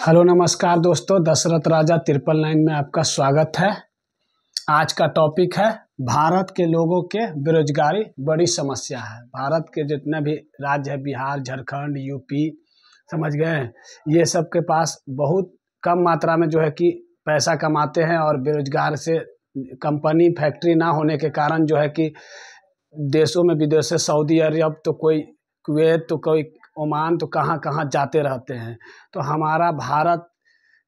Hello नमस्कार दोस्तों, दशरथ राजा 999 में आपका स्वागत है। आज का टॉपिक है भारत के लोगों के बेरोजगारी बड़ी समस्या है। भारत के जितने भी राज्य है, बिहार, झारखंड, यूपी, समझ गए, ये सब के पास बहुत कम मात्रा में जो है कि पैसा कमाते हैं और बेरोजगार से कंपनी फैक्ट्री ना होने के कारण जो है कि देशों में विदेशों, सऊदी अरब तो कोई, कुवैत तो कोई, ओमान तो कहाँ कहाँ जाते रहते हैं। तो हमारा भारत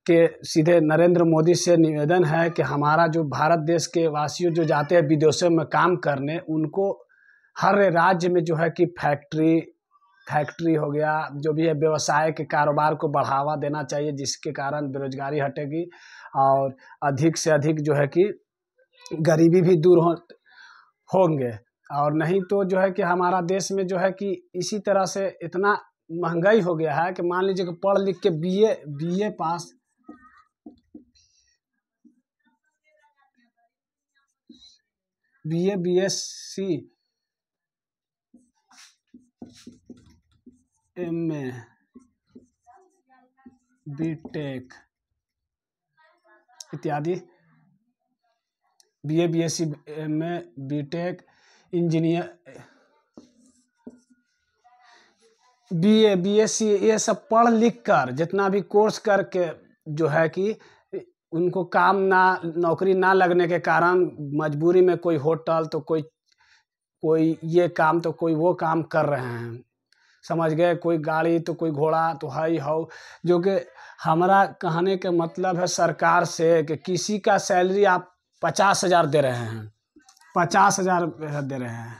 के सीधे नरेंद्र मोदी से निवेदन है कि हमारा जो भारत देश के वासियों जो जाते हैं विदेशों में काम करने, उनको हर राज्य में जो है कि फैक्ट्री हो गया, जो भी है व्यवसाय के कारोबार को बढ़ावा देना चाहिए, जिसके कारण बेरोजगारी हटेगी और अधिक से अधिक जो है कि गरीबी भी दूर होंगे। और नहीं तो जो है कि हमारा देश में जो है कि इसी तरह से इतना महंगाई हो गया है कि मान लीजिए कि पढ़ लिख के BA pass, BA, BSc, MA, BTech इत्यादि, BA, BSc, MA, BTech, engineer, BA, BSc, ये सब पढ़ लिख कर जितना भी कोर्स करके जो है कि उनको काम ना, नौकरी ना लगने के कारण मजबूरी में कोई होटल तो कोई ये काम तो कोई वो काम कर रहे हैं, समझ गए। कोई गाड़ी तो कोई घोड़ा तो है ही हो। जो कि हमारा कहने का मतलब है सरकार से कि किसी का सैलरी आप 50,000 दे रहे हैं, 50,000 दे रहे हैं,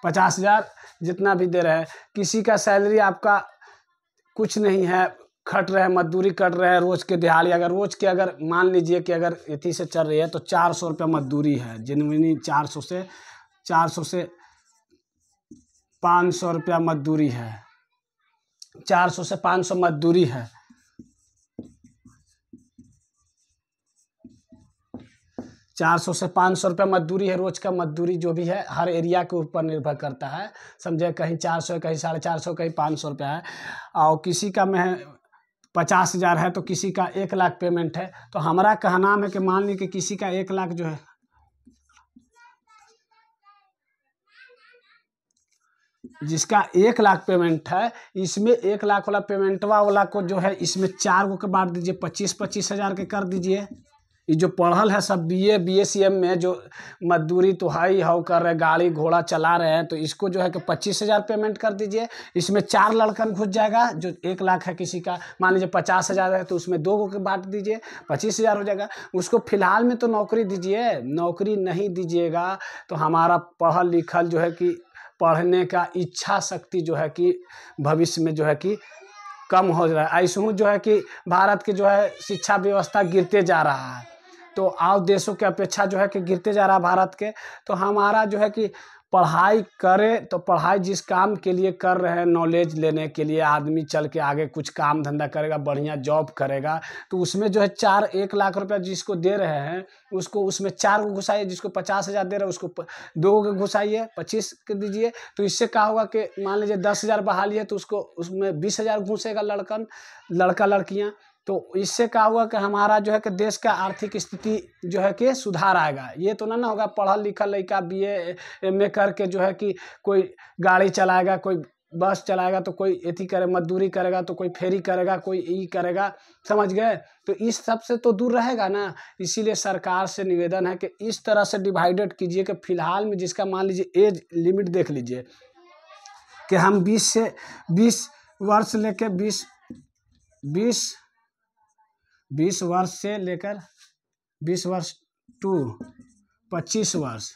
50,000 जितना भी दे रहे हैं, किसी का सैलरी आपका कुछ नहीं है, खट रहे हैं, मजदूरी कर रहे हैं, रोज के दिहाड़ी, अगर रोज के अगर मान लीजिए कि अगर इतनी से चल रही है तो 400 रुपया मजदूरी है, जिनविनी 400 से 500 रुपया मजदूरी है, 400 से 500 मजदूरी है। 400 से 500 रुपया मजदूरी है, रोज का मजदूरी जो भी है हर एरिया के ऊपर निर्भर करता है, समझे। कहीं 400 है, कहीं 450, कहीं 500 रुपया है। और किसी का में 50,000 है तो किसी का 1 लाख पेमेंट है। तो हमारा कहना है कि मान ली कि किसी का 1 लाख जो है, जिसका 1 लाख पेमेंट है, इसमें 1 लाख वाला पेमेंटवा वाला को जो है इसमें 4 गो के बांट दीजिए, 25-25 हज़ार के कर दीजिए। ये जो पढ़ल है सब बीए, बीएससी में जो मजदूरी तो हाई हाउ कर रहे, गाड़ी घोड़ा चला रहे हैं, तो इसको जो है कि 25,000 पेमेंट कर दीजिए। इसमें 4 लड़कन घुस जाएगा। जो 1 लाख है किसी का, मान लीजिए 50,000 है तो उसमें 2 गो के बांट दीजिए, 25,000 हो जाएगा। उसको फिलहाल में तो नौकरी दीजिए। नौकरी नहीं दीजिएगा तो हमारा पढ़ल लिखल जो है कि पढ़ने का इच्छा शक्ति जो है कि भविष्य में जो है कि कम हो रहा है। ऐसे जो है कि भारत की जो है शिक्षा व्यवस्था गिरते जा रहा है, तो और देशों की अपेक्षा जो है कि गिरते जा रहा है भारत के। तो हमारा जो है कि पढ़ाई करे तो पढ़ाई जिस काम के लिए कर रहे हैं, नॉलेज लेने के लिए, आदमी चल के आगे कुछ काम धंधा करेगा, बढ़िया जॉब करेगा, तो उसमें जो है 1 लाख रुपया जिसको दे रहे हैं उसको उसमें 4 को घुसाइए। जिसको 50,000 दे रहे हैं उसको 2 को घुसाइए, 25 के दीजिए। तो इससे क्या होगा कि मान लीजिए 10,000 बहाली है तो उसको उसमें 20,000 घुसेगा लड़का लड़कियाँ। तो इससे क्या हुआ कि हमारा जो है कि देश का आर्थिक स्थिति जो है कि सुधार आएगा। ये तो ना होगा पढ़ल लिखल लड़का बीए एमए करके जो है कि कोई गाड़ी चलाएगा, कोई बस चलाएगा, तो कोई एथी करे, मजदूरी करेगा, तो कोई फेरी करेगा, कोई ई करेगा, समझ गए। तो इस सब से तो दूर रहेगा ना। इसीलिए सरकार से निवेदन है कि इस तरह से डिवाइडेड कीजिए कि फिलहाल में जिसका मान लीजिए एज लिमिट देख लीजिए कि हम 20 वर्ष लेके 20 वर्ष से लेकर 20 वर्ष टू 25 वर्ष,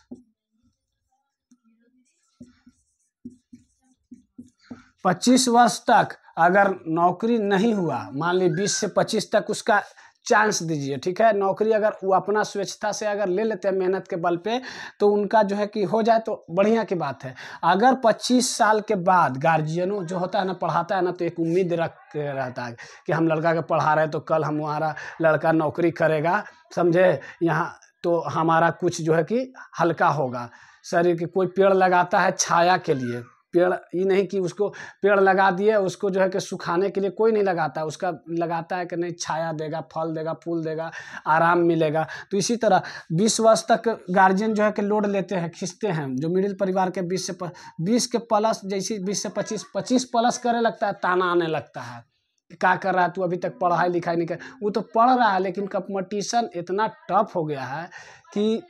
25 वर्ष तक अगर नौकरी नहीं हुआ, मान ली 20 से 25 तक उसका चांस दीजिए, ठीक है। नौकरी अगर वो अपना स्वेच्छता से अगर ले लेते हैं मेहनत के बल पे, तो उनका जो है कि हो जाए तो बढ़िया की बात है। अगर 25 साल के बाद गार्जियनों जो होता है ना, पढ़ाता है ना, तो एक उम्मीद रख के रहता है कि हम लड़का के पढ़ा रहे हैं तो कल हमारा लड़का नौकरी करेगा, समझे, यहाँ तो हमारा कुछ जो है कि हल्का होगा। शरीर के। कोई पेड़ लगाता है छाया के लिए, पेड़ ये नहीं कि उसको पेड़ लगा दिए उसको जो है कि सुखाने के लिए कोई नहीं लगाता, उसका लगाता है कि नहीं छाया देगा, फल देगा, फूल देगा, आराम मिलेगा। तो इसी तरह 20 वर्ष तक गार्जियन जो है कि लोड लेते हैं, खींचते हैं। जो मिडिल परिवार के 20 के प्लस, जैसे 20 से 25 प्लस करे लगता है, ताना आने लगता है, क्या कर रहा है तू, अभी तक पढ़ाई लिखाई नहीं कर। वो तो पढ़ रहा है लेकिन कंपटीशन इतना टफ हो गया है कि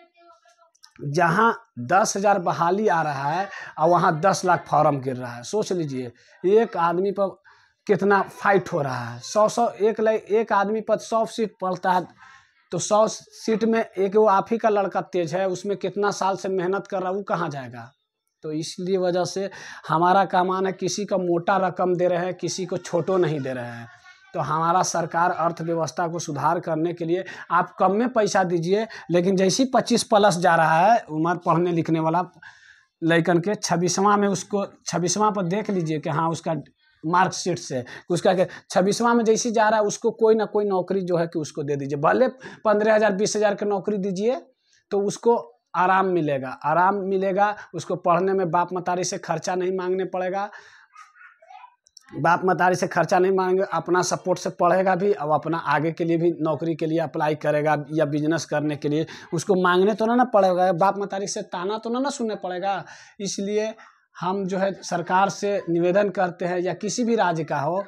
जहाँ 10,000 बहाली आ रहा है और वहाँ 10 लाख फॉर्म गिर रहा है। सोच लीजिए एक आदमी पर कितना फाइट हो रहा है। 100 एक आदमी पर 100 सीट पड़ता है, तो 100 सीट में एक वो आप ही का लड़का तेज है, उसमें कितना साल से मेहनत कर रहा है, वो कहाँ जाएगा। तो इसलिए वजह से हमारा का मान है, किसी को मोटा रकम दे रहे हैं, किसी को छोटो नहीं दे रहे हैं। तो हमारा सरकार अर्थव्यवस्था को सुधार करने के लिए आप कम में पैसा दीजिए, लेकिन जैसे ही 25 प्लस जा रहा है उम्र पढ़ने लिखने वाला लड़कन के, 26वां में उसको 26वां पर देख लीजिए कि हाँ उसका मार्कशीट से उसका 26वां में जैसे जा रहा है उसको कोई ना कोई नौकरी जो है कि उसको दे दीजिए। भले 15,000 20,000 की नौकरी दीजिए तो उसको आराम मिलेगा, उसको पढ़ने में बाप मतारी से खर्चा नहीं मांगने पड़ेगा, बाप मतारी से खर्चा नहीं मांगेंगे, अपना सपोर्ट से पढ़ेगा भी और अपना आगे के लिए भी नौकरी के लिए अप्लाई करेगा या बिजनेस करने के लिए उसको मांगने तो ना पड़ेगा, बाप मतारी से ताना तो ना सुनने पड़ेगा। इसलिए हम जो है सरकार से निवेदन करते हैं, या किसी भी राज्य का हो,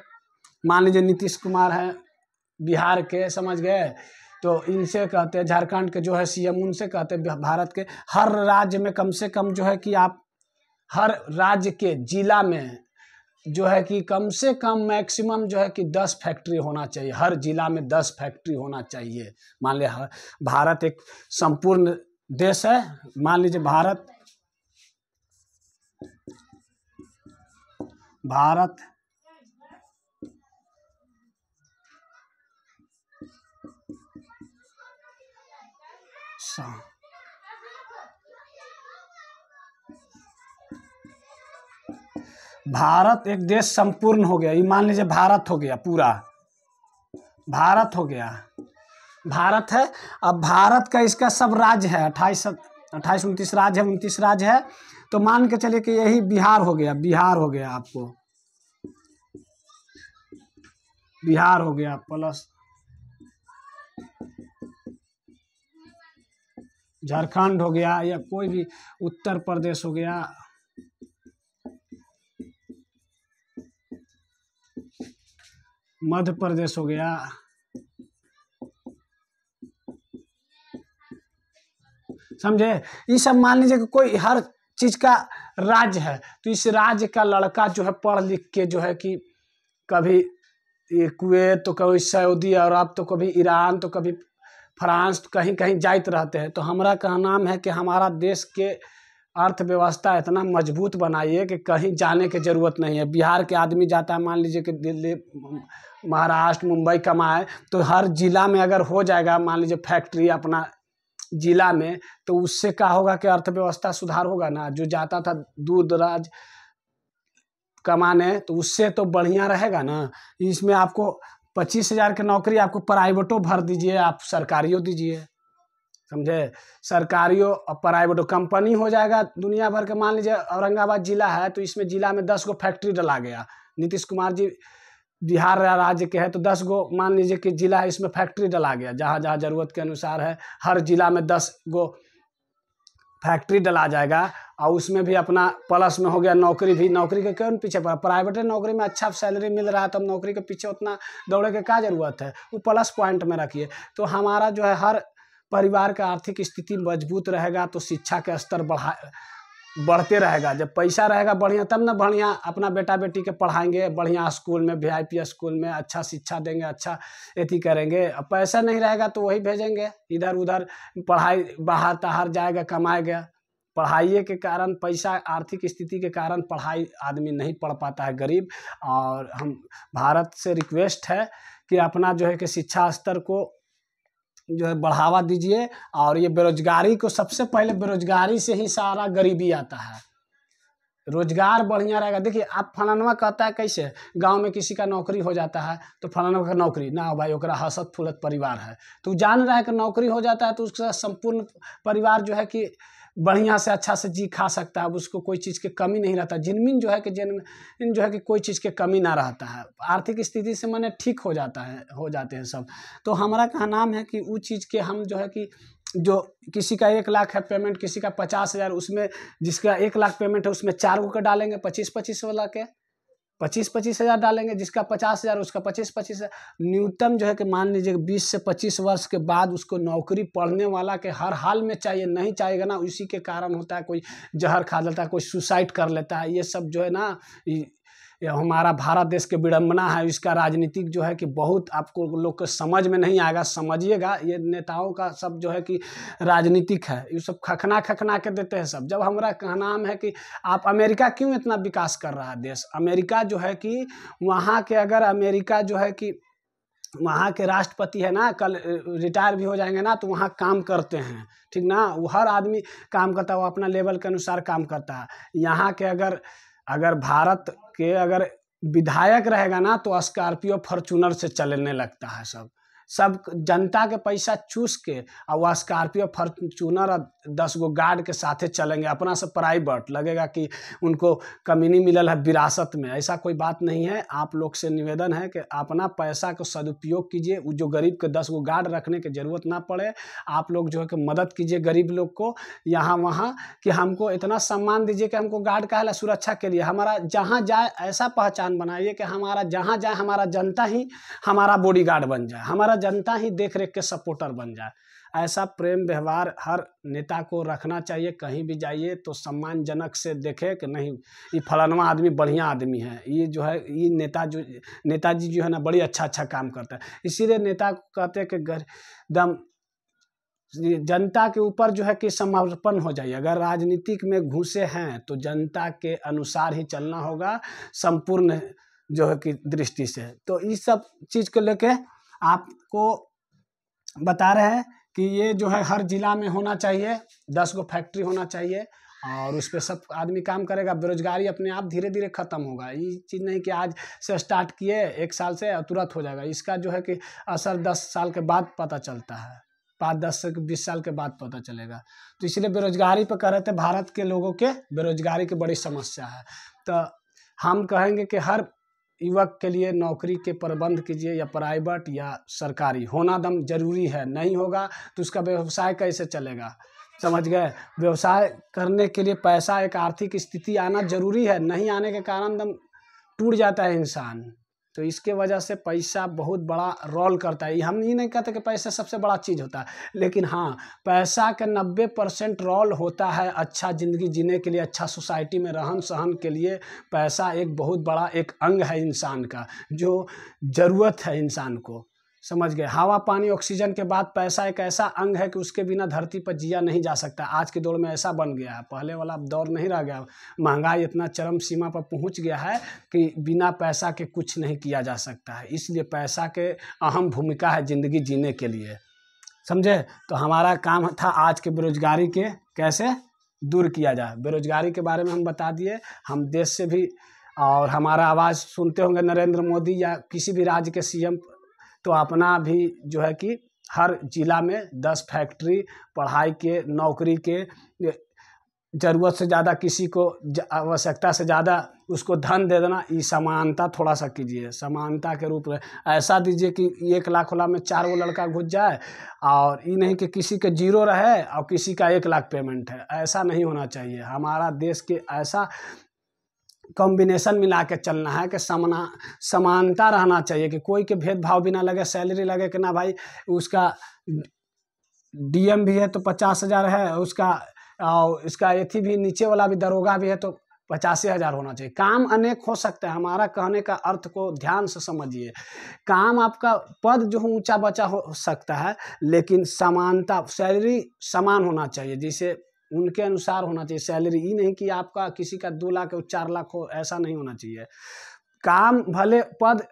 मान लीजिए नीतीश कुमार हैं बिहार के, समझ गए, तो इनसे कहते हैं, झारखंड के जो है सीएम उनसे कहते हैं, भारत के हर राज्य में कम से कम जो है कि आप हर राज्य के जिला में जो है कि कम से कम मैक्सिमम जो है कि 10 फैक्ट्री होना चाहिए, हर जिला में 10 फैक्ट्री होना चाहिए। मान लीजिए भारत एक संपूर्ण देश है, मान लीजिए भारत भारत एक देश संपूर्ण हो गया, ये मान लीजिए भारत हो गया, पूरा भारत हो गया, भारत है। अब भारत का इसका सब राज्य है, 28 29 राज्य है, 29 राज्य है। तो मान के चलिए कि यही बिहार हो गया, आपको बिहार हो गया, प्लस झारखंड हो गया, या कोई भी उत्तर प्रदेश हो गया, मध्य प्रदेश हो गया, समझे। ये सब मान लीजिए कि कोई हर चीज का राज्य है, तो इस राज्य का लड़का जो है पढ़ लिख के जो है कि कभी कुवैत, तो कभी सऊदी अरब, तो कभी ईरान, तो कभी फ्रांस, तो कहीं कहीं जाते रहते हैं। तो हमारा कहना है कि हमारा देश के अर्थव्यवस्था इतना मजबूत बनाइए कि कहीं जाने की ज़रूरत नहीं है। बिहार के आदमी जाता है, मान लीजिए कि दिल्ली, महाराष्ट्र, मुंबई कमाए, तो हर जिला में अगर हो जाएगा मान लीजिए फैक्ट्री अपना जिला में, तो उससे क्या होगा कि अर्थव्यवस्था सुधार होगा ना। जो जाता था दूर दराज कमाने, तो उससे तो बढ़िया रहेगा ना। इसमें आपको 25,000 की नौकरी आपको प्राइवेटो भर दीजिए, आप सरकारियों दीजिए, समझे। सरकारियों और प्राइवेटो कंपनी हो जाएगा दुनिया भर के। मान लीजिए औरंगाबाद जिला है, तो इसमें जिला में 10 गो फैक्ट्री डला गया। नीतीश कुमार जी बिहार राज्य के हैं, तो 10 गो मान लीजिए कि जिला है, इसमें फैक्ट्री डला गया, जहाँ जहाँ ज़रूरत के अनुसार है, हर जिला में 10 गो फैक्ट्री डला जाएगा। और उसमें भी अपना प्लस में हो गया नौकरी भी। नौकरी के क्यों पीछे पड़ा, प्राइवेट नौकरी में अच्छा सैलरी मिल रहा है, तो नौकरी के पीछे उतना दौड़े के क्या ज़रूरत है, वो प्लस पॉइंट में रखिए। तो हमारा जो है हर परिवार का आर्थिक स्थिति मजबूत रहेगा, तो शिक्षा के स्तर बढ़ते रहेगा। जब पैसा रहेगा बढ़िया, तब ना बढ़िया अपना बेटा बेटी के पढ़ाएंगे, बढ़िया स्कूल में, VIP स्कूल में अच्छा शिक्षा देंगे, अच्छा एथी करेंगे। अब पैसा नहीं रहेगा तो वही भेजेंगे इधर उधर, पढ़ाई बाहर ताहर जाएगा, कमाएगा। पढ़ाई के कारण, पैसा, आर्थिक स्थिति के कारण पढ़ाई आदमी नहीं पढ़ पाता है, गरीब। और हम भारत से रिक्वेस्ट है कि अपना जो है कि शिक्षा स्तर को जो है बढ़ावा दीजिए। और ये बेरोजगारी को, सबसे पहले बेरोजगारी से ही सारा गरीबी आता है। रोजगार बढ़िया रहेगा। देखिए आप फलानवा कहता है, कैसे गांव में किसी का नौकरी हो जाता है, तो फलानवा का नौकरी ना हो भाई, ओकरा हसत फुलत परिवार है, तो जान रहा है कि नौकरी हो जाता है, तो उसका संपूर्ण परिवार जो है कि बढ़िया से अच्छा से जी खा सकता है, अब उसको कोई चीज़ की कमी नहीं रहता। जिनमिन जो है कि कोई चीज़ की कमी ना रहता है, आर्थिक स्थिति से माने ठीक हो जाते हैं सब। तो हमारा कहना है कि वो चीज़ के हम जो है कि जो किसी का 1 लाख है पेमेंट, किसी का 50,000, उसमें जिसका 1 लाख पेमेंट है उसमें 4 को डालेंगे 25-25 वाला के 25-25 हज़ार डालेंगे, जिसका 50,000 उसका 25-25 न्यूनतम जो है कि मान लीजिए 20 से 25 वर्ष के बाद उसको नौकरी पढ़ने वाला के हर हाल में चाहिए। नहीं चाहेगा ना, उसी के कारण होता है कोई जहर खा लेता है, कोई सुसाइड कर लेता है। ये सब जो है ना, ये हमारा भारत देश के विडम्बना है। इसका राजनीतिक जो है कि बहुत आपको लोग को समझ में नहीं आएगा, समझिएगा। ये नेताओं का सब जो है कि राजनीतिक है, ये सब खखना के देते हैं सब। जब हमारा कहना है कि आप अमेरिका क्यों इतना विकास कर रहा है देश, अमेरिका जो है कि वहाँ के अगर अमेरिका जो है कि वहाँ के राष्ट्रपति है ना, कल रिटायर भी हो जाएंगे ना, तो वहाँ काम करते हैं, ठीक ना। वो हर आदमी काम करता है, वो अपना लेवल के अनुसार काम करता है। यहाँ के अगर भारत के अगर विधायक रहेगा ना, तो स्कॉर्पियो फॉर्च्यूनर से चलने लगता है सब जनता के पैसा चूस के, और वह स्कॉर्पियो फॉर्च्यूनर और 10 गो गार्ड के साथे चलेंगे, अपना से प्राइवेट लगेगा कि उनको कमीनी मिलल है विरासत में। ऐसा कोई बात नहीं है। आप लोग से निवेदन है कि अपना पैसा को सदुपयोग कीजिए, वो जो गरीब के 10 गो गार्ड रखने की ज़रूरत ना पड़े। आप लोग जो है कि मदद कीजिए गरीब लोग को यहाँ वहाँ, कि हमको इतना सम्मान दीजिए कि हमको गार्ड का है सुरक्षा के लिए। हमारा जहाँ जाए ऐसा पहचान बनाइए कि हमारा जहाँ जाए हमारा जनता ही हमारा बॉडीगार्ड बन जाए, हमारा जनता ही देख रेख के सपोर्टर बन जाए। ऐसा प्रेम व्यवहार हर नेता को रखना चाहिए। कहीं भी जाइए तो सम्मानजनक से देखे कि नहीं, ये फलाना आदमी बढ़िया आदमी है, ये जो है ये नेताजी जो है ना बड़ी अच्छा काम करता है। इसीलिए नेता को कहते हैं कि एकदम जनता के ऊपर जो है कि समर्पण हो जाइए। अगर राजनीतिक में घुसे हैं तो जनता के अनुसार ही चलना होगा, संपूर्ण जो है कि दृष्टि से। तो इस सब चीज़ को लेके आपको बता रहे हैं कि ये जो है हर जिला में होना चाहिए, 10 गो फैक्ट्री होना चाहिए, और उस पर सब आदमी काम करेगा। बेरोजगारी अपने आप धीरे धीरे ख़त्म होगा। ये चीज़ नहीं कि आज से स्टार्ट किए 1 साल से तुरंत हो जाएगा। इसका जो है कि असर 10 साल के बाद पता चलता है, 5-10 से 20 साल के बाद पता चलेगा। तो इसलिए बेरोजगारी पर कह रहे थे, भारत के लोगों के बेरोजगारी की बड़ी समस्या है। तो हम कहेंगे कि हर युवक के लिए नौकरी के प्रबंध कीजिए, या प्राइवेट या सरकारी होना दम जरूरी है। नहीं होगा तो उसका व्यवसाय कैसे चलेगा, समझ गए। व्यवसाय करने के लिए पैसा, एक आर्थिक स्थिति आना जरूरी है। नहीं आने के कारण दम टूट जाता है इंसान। तो इसके वजह से पैसा बहुत बड़ा रोल करता है। हम ये नहीं कहते कि पैसा सबसे बड़ा चीज़ होता है, लेकिन हाँ, पैसा का 90% रोल होता है अच्छा ज़िंदगी जीने के लिए, अच्छा सोसाइटी में रहन सहन के लिए। पैसा एक बहुत बड़ा एक अंग है इंसान का, जो ज़रूरत है इंसान को, समझ गए। हवा पानी ऑक्सीजन के बाद पैसा एक ऐसा अंग है कि उसके बिना धरती पर जिया नहीं जा सकता। आज के दौर में ऐसा बन गया है, पहले वाला दौर नहीं रह गया। महंगाई इतना चरम सीमा पर पहुंच गया है कि बिना पैसा के कुछ नहीं किया जा सकता है। इसलिए पैसा के अहम भूमिका है ज़िंदगी जीने के लिए, समझे। तो हमारा काम था आज के बेरोजगारी के कैसे दूर किया जाए। बेरोजगारी के बारे में हम बता दिए। हम देश से भी, और हमारा आवाज़ सुनते होंगे नरेंद्र मोदी या किसी भी राज्य के सीएम, तो अपना भी जो है कि हर जिला में 10 फैक्ट्री, पढ़ाई के, नौकरी के, ज़रूरत से ज़्यादा किसी को आवश्यकता से ज़्यादा उसको धन दे देना। ये समानता थोड़ा सा कीजिए, समानता के रूप में ऐसा दीजिए कि 1 लाख वाला में 4 गो लड़का घुस जाए, और ये नहीं कि किसी के 0 रहे और किसी का 1 लाख पेमेंट है। ऐसा नहीं होना चाहिए। हमारा देश के ऐसा कॉम्बिनेशन मिला के चलना है कि समानता रहना चाहिए, कि कोई के भेदभाव भी ना लगे। सैलरी लगे कि ना भाई उसका डीएम भी है तो 50,000 है, उसका इसका एथी भी नीचे वाला भी दरोगा भी है तो 85,000 होना चाहिए। काम अनेक हो सकता है। हमारा कहने का अर्थ को ध्यान से समझिए। काम आपका पद जो ऊंचा बचा हो सकता है, लेकिन समानता, सैलरी समान होना चाहिए, जिसे उनके अनुसार होना चाहिए सैलरी। ये नहीं कि आपका किसी का 2 लाख और 4 लाख हो, ऐसा नहीं होना चाहिए। काम भले पद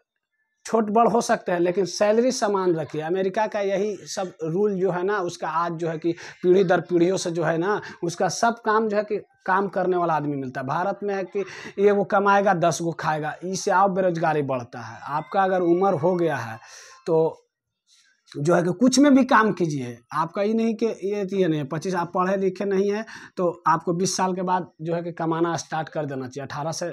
छोट बड़ हो सकते हैं, लेकिन सैलरी समान रखिए। अमेरिका का यही सब रूल जो है ना, उसका आज जो है कि पीढ़ी दर पीढ़ियों से जो है ना, उसका सब काम जो है कि काम करने वाला आदमी मिलता है। भारत में है कि ये वो कमाएगा 10 गो खाएगा, इससे आप बेरोजगारी बढ़ता है। आपका अगर उम्र हो गया है तो जो है कि कुछ में भी काम कीजिए। आपका ही नहीं कि ये नहीं है 25 आप पढ़े लिखे नहीं है तो आपको 20 साल के बाद जो है कि कमाना स्टार्ट कर देना चाहिए। 18 से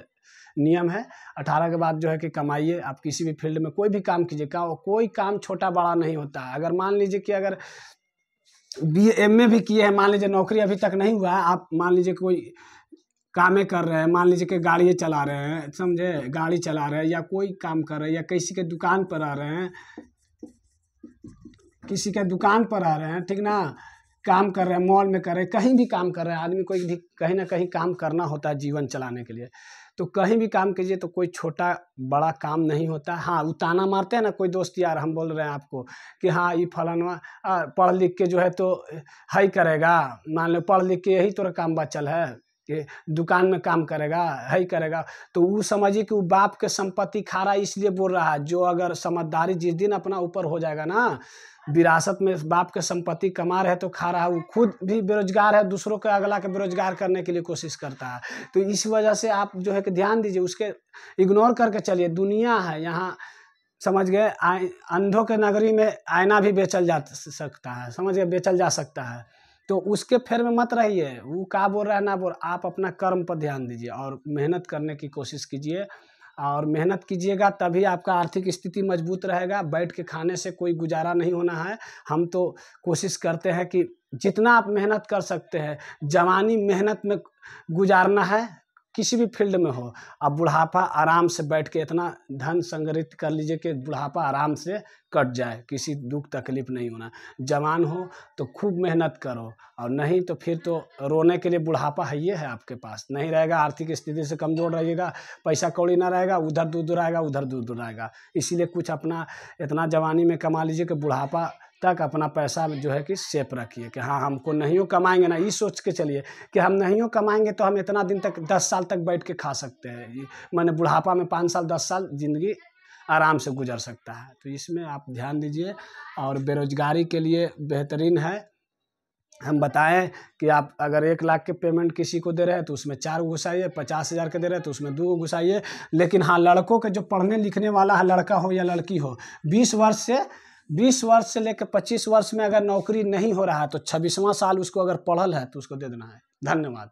नियम है, 18 के बाद जो है कि कमाइए। आप किसी भी फील्ड में कोई भी काम कीजिए, कोई काम छोटा बड़ा नहीं होता। अगर मान लीजिए कि अगर BA MA भी किए हैं, मान लीजिए नौकरी अभी तक नहीं हुआ है, आप मान लीजिए कोई कामें कर रहे हैं, मान लीजिए कि गाड़ी चला रहे हैं, समझे, गाड़ी चला रहे हैं या कोई काम कर रहे हैं या किसी के दुकान पर आ रहे हैं, किसी के दुकान पर आ रहे हैं, ठीक ना, काम कर रहे हैं, मॉल में कर रहे हैं, कहीं भी काम कर रहे हैं। आदमी कोई भी कहीं ना कहीं काम करना होता है जीवन चलाने के लिए। तो कहीं भी काम कीजिए, तो कोई छोटा बड़ा काम नहीं होता। हाँ, उताना मारते हैं ना कोई दोस्त यार, हम बोल रहे हैं आपको कि हाँ ये फलाना पढ़ लिख के जो है तो है करेगा, मान लो पढ़ लिख के यही तोरा काम बचल है कि दुकान में काम करेगा, है करेगा, तो वो समझिए कि वो बाप के संपत्ति खा रहा है, इसलिए बोल रहा है। जो अगर समझदारी जिस दिन अपना ऊपर हो जाएगा ना, विरासत में बाप के संपत्ति कमा रहे तो खा रहा है, वो खुद भी बेरोजगार है, दूसरों के अगला के बेरोजगार करने के लिए कोशिश करता है। तो इस वजह से आप जो है कि ध्यान दीजिए, उसके इग्नोर करके चलिए। दुनिया है यहाँ, समझ गए, अंधों के नगरी में आईना भी बेचल जा सकता है, समझ गए, बेचल जा सकता है। तो उसके फेर में मत रहिए, वो क्या बोल रहा है ना बोल, आप अपना कर्म पर ध्यान दीजिए और मेहनत करने की कोशिश कीजिए। और मेहनत कीजिएगा तभी आपका आर्थिक स्थिति मजबूत रहेगा। बैठ के खाने से कोई गुजारा नहीं होना है। हम तो कोशिश करते हैं कि जितना आप मेहनत कर सकते हैं, जवानी मेहनत में गुजारना है, किसी भी फील्ड में हो। अब बुढ़ापा आराम से बैठ के इतना धन संग्रहित कर लीजिए कि बुढ़ापा आराम से कट जाए, किसी दुख तकलीफ नहीं होना। जवान हो तो खूब मेहनत करो, और नहीं तो फिर तो रोने के लिए बुढ़ापा है, ये है आपके पास नहीं रहेगा। आर्थिक स्थिति से कमज़ोर रहिएगा, पैसा कौड़ी ना रहेगा, उधर दूर दूर आएगा, उधर दूर दूर आएगा। इसीलिए कुछ अपना इतना जवानी में कमा लीजिए कि बुढ़ापा तक अपना पैसा जो है कि सेफ रखिए कि हाँ हमको नहीं कमाएंगे ना, ये सोच के चलिए कि हम नहीं कमाएंगे तो हम इतना दिन तक 10 साल तक बैठ के खा सकते हैं। मैंने बुढ़ापा में 5 साल 10 साल ज़िंदगी आराम से गुजर सकता है। तो इसमें आप ध्यान दीजिए। और बेरोजगारी के लिए बेहतरीन है, हम बताएं कि आप अगर 1 लाख के पेमेंट किसी को दे रहे हैं तो उसमें 4 घुसाइए, 50,000 के दे रहे हैं तो उसमें 2 घुसाइए। लेकिन हाँ, लड़कों के जो पढ़ने लिखने वाला है, लड़का हो या लड़की हो, 20 वर्ष से लेकर 25 वर्ष में अगर नौकरी नहीं हो रहा है तो 26वां साल उसको अगर पढ़ल है तो उसको दे देना है। धन्यवाद।